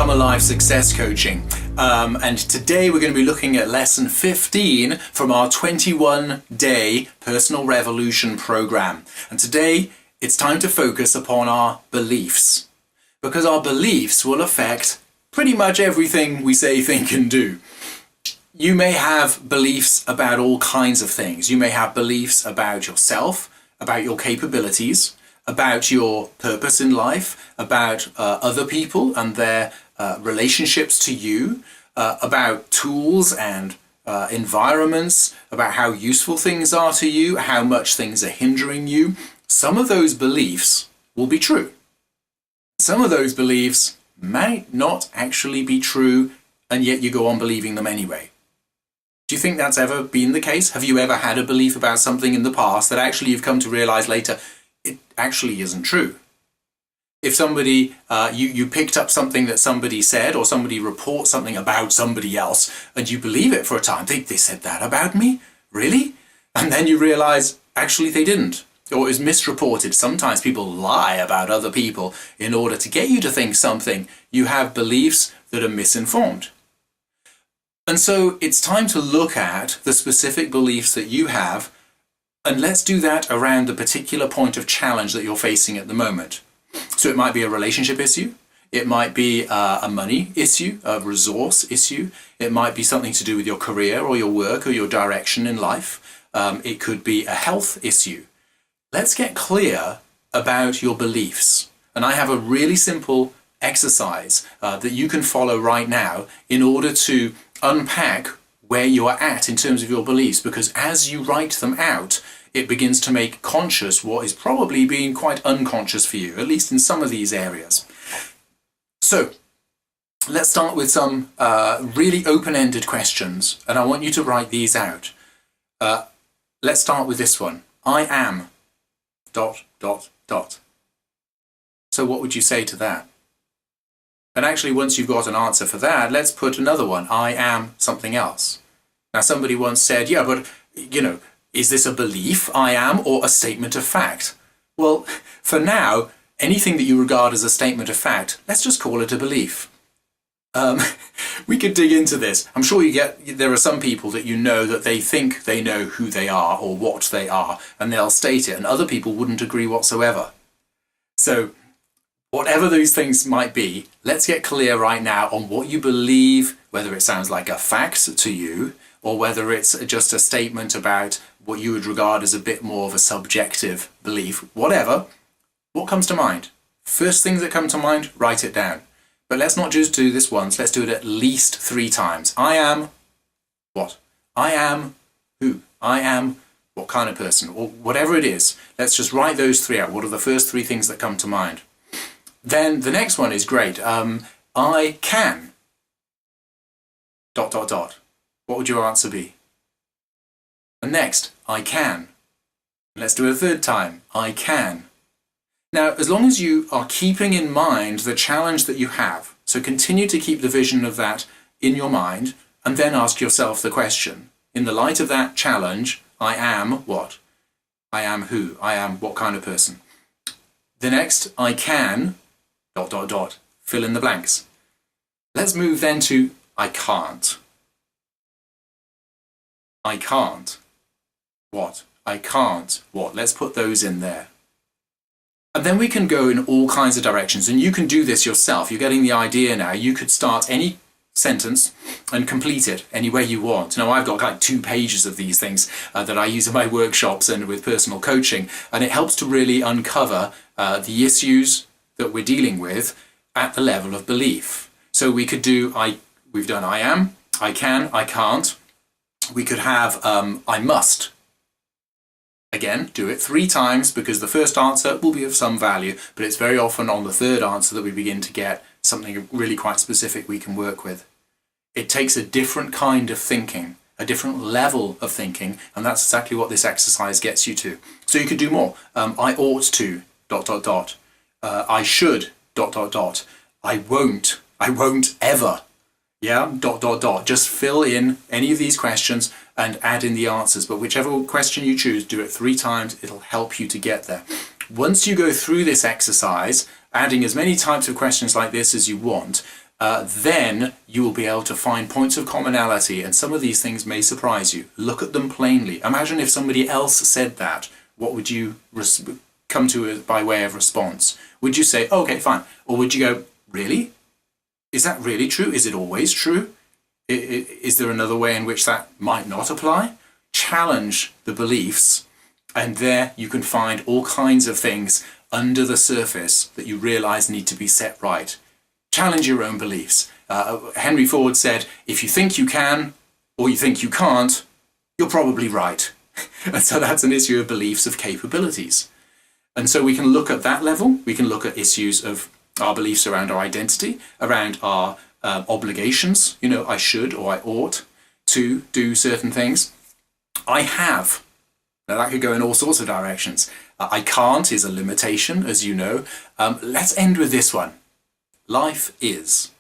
Come Alive Success Coaching. And today we're going to be looking at lesson 15 from our 21-day Personal Revolution program. And today it's time to focus upon our beliefs, because our beliefs will affect pretty much everything we say, think and do. You may have beliefs about all kinds of things. You may have beliefs about yourself, about your capabilities, about your purpose in life, about other people and their relationships to you, about tools and environments, about how useful things are to you, how much things are hindering you. Some of those beliefs will be true. Some of those beliefs might not actually be true, and yet you go on believing them anyway. Do you think that's ever been the case? Have you ever had a belief about something in the past that actually you've come to realize later it actually isn't true? If somebody, you picked up something that somebody said, or somebody reports something about somebody else, and you believe it for a time, they said that about me? Really? And then you realize actually they didn't, or it was misreported. Sometimes people lie about other people in order to get you to think something. You have beliefs that are misinformed. And so it's time to look at the specific beliefs that you have, and let's do that around the particular point of challenge that you're facing at the moment. So it might be a relationship issue, it might be a money issue, a resource issue, it might be something to do with your career or your work or your direction in life, it could be a health issue. Let's get clear about your beliefs. And I have a really simple exercise that you can follow right now in order to unpack where you are at in terms of your beliefs, because as you write them out, it begins to make conscious what is probably being quite unconscious for you, at least in some of these areas. So let's start with some really open-ended questions, and I want you to write these out. Let's start with this one. I am ... So what would you say to that? And actually, once you've got an answer for that, let's put another one. I am something else. Now, somebody once said, yeah, but, is this a belief, I am, or a statement of fact? Well, for now, anything that you regard as a statement of fact, let's just call it a belief. We could dig into this. I'm sure there are some people that you know that they think they know who they are or what they are, and they'll state it, and other people wouldn't agree whatsoever. So, whatever those things might be, let's get clear right now on what you believe, whether it sounds like a fact to you, or whether it's just a statement about what you would regard as a bit more of a subjective belief. Whatever, what comes to mind? First things that come to mind, write it down. But let's not just do this once, let's do it at least 3 times. I am what? I am who? I am what kind of person? Or whatever it is. Let's just write those 3 out. What are the first 3 things that come to mind? Then the next one is great. I can ... What would your answer be? And next, I can. Let's do it a 3rd time. I can. Now, as long as you are keeping in mind the challenge that you have, so continue to keep the vision of that in your mind, and then ask yourself the question, in the light of that challenge, I am what? I am who? I am what kind of person? The next, I can ... Fill in the blanks. Let's move then to I can't. I can't. What? I can't. What? Let's put those in there. And then we can go in all kinds of directions, and you can do this yourself. You're getting the idea now. You could start any sentence and complete it any way you want. Now, I've got like 2 pages of these things that I use in my workshops and with personal coaching, and it helps to really uncover the issues that we're dealing with at the level of belief. So we could do we've done I am, I can, I can't. We could have I must. Again, do it 3 times, because the first answer will be of some value, but it's very often on the 3rd answer that we begin to get something really quite specific we can work with. It takes a different kind of thinking, a different level of thinking, and that's exactly what this exercise gets you to. So you could do more. I ought to ... I should ... I won't ever. Yeah, ... Just fill in any of these questions and add in the answers. But whichever question you choose, do it 3 times. It'll help you to get there. Once you go through this exercise, adding as many types of questions like this as you want, then you will be able to find points of commonality, and some of these things may surprise you. Look at them plainly. Imagine if somebody else said that. What would you come to by way of response? Would you say, okay, fine? Or would you go, really? Is that really true? Is it always true? Is there another way in which that might not apply? Challenge the beliefs, and there you can find all kinds of things under the surface that you realize need to be set right. Challenge your own beliefs. Henry Ford said, if you think you can or you think you can't, you're probably right. And so that's an issue of beliefs, of capabilities. And so we can look at that level. We can look at issues of our beliefs around our identity, around our obligations. You know, I should or I ought to do certain things. I have. Now that could go in all sorts of directions. I can't is a limitation, as you know. Let's end with this one. Life is ...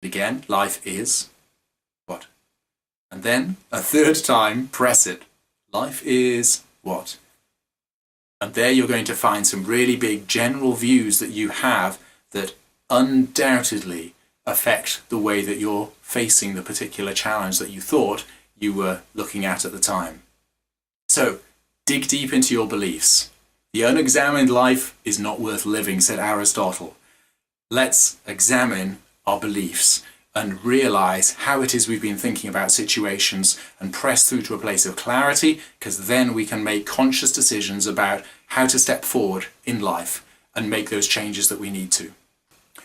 Again, life is what? And then a third time, press it. Life is what? And there you're going to find some really big general views that you have that undoubtedly affect the way that you're facing the particular challenge that you thought you were looking at the time. So, dig deep into your beliefs. The unexamined life is not worth living, said Aristotle. Let's examine our beliefs and realize how it is we've been thinking about situations and press through to a place of clarity, because then we can make conscious decisions about how to step forward in life and make those changes that we need to.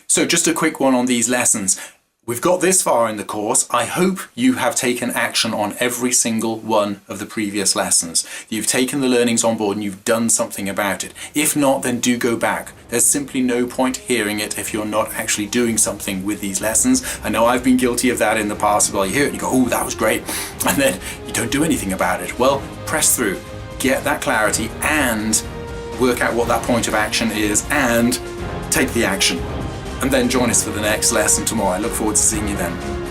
So just a quick one on these lessons. We've got this far in the course. I hope you have taken action on every single one of the previous lessons. You've taken the learnings on board and you've done something about it. If not, then do go back. There's simply no point hearing it if you're not actually doing something with these lessons. I know I've been guilty of that in the past. Well, you hear it and you go, oh, that was great. And then you don't do anything about it. Well, press through, get that clarity and work out what that point of action is and take the action. And then join us for the next lesson tomorrow. I look forward to seeing you then.